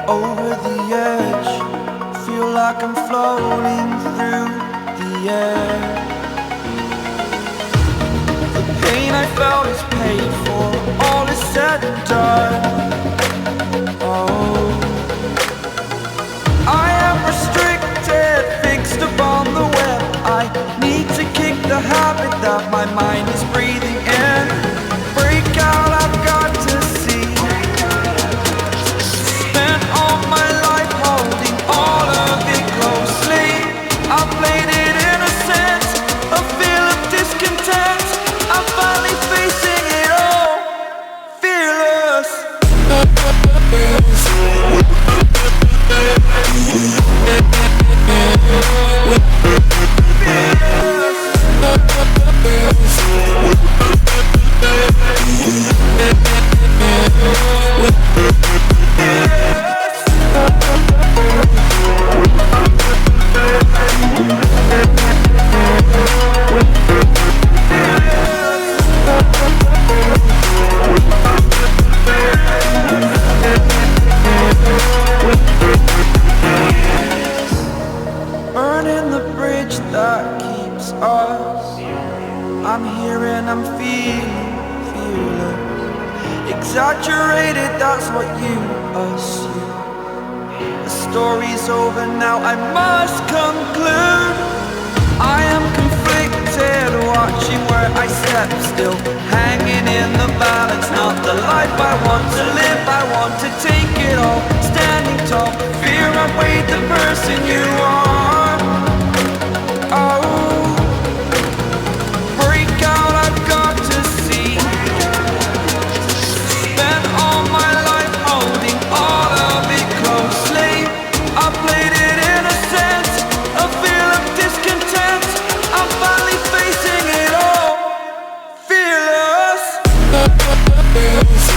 Over the edge, feel like I'm floating through the air. The pain I felt is paid for, all is said and done. Oh, I am restricted, fixed upon the web. I need to kick the habit that my mind is breathing in. Break out, I've got to see. Spent all my life holding all of it closely. I played it innocent, a feel of discontent. I'm finally facing it all, fearless. Burning the bridge that keeps us. I'm here and I'm feeling fearless. Exaggerated, that's what you assume. The story's over now, I must conclude. I am conflicted, watching where I step still, hanging in the balance. Not the life I want to live, I want to take it all. Standing tall, fear I've weighed the person you are. Oh, break out, I've got to see. Spent all my life holding all of it closely. I played it innocent, a feel of discontent. I'm finally facing it all, fearless. Fearless.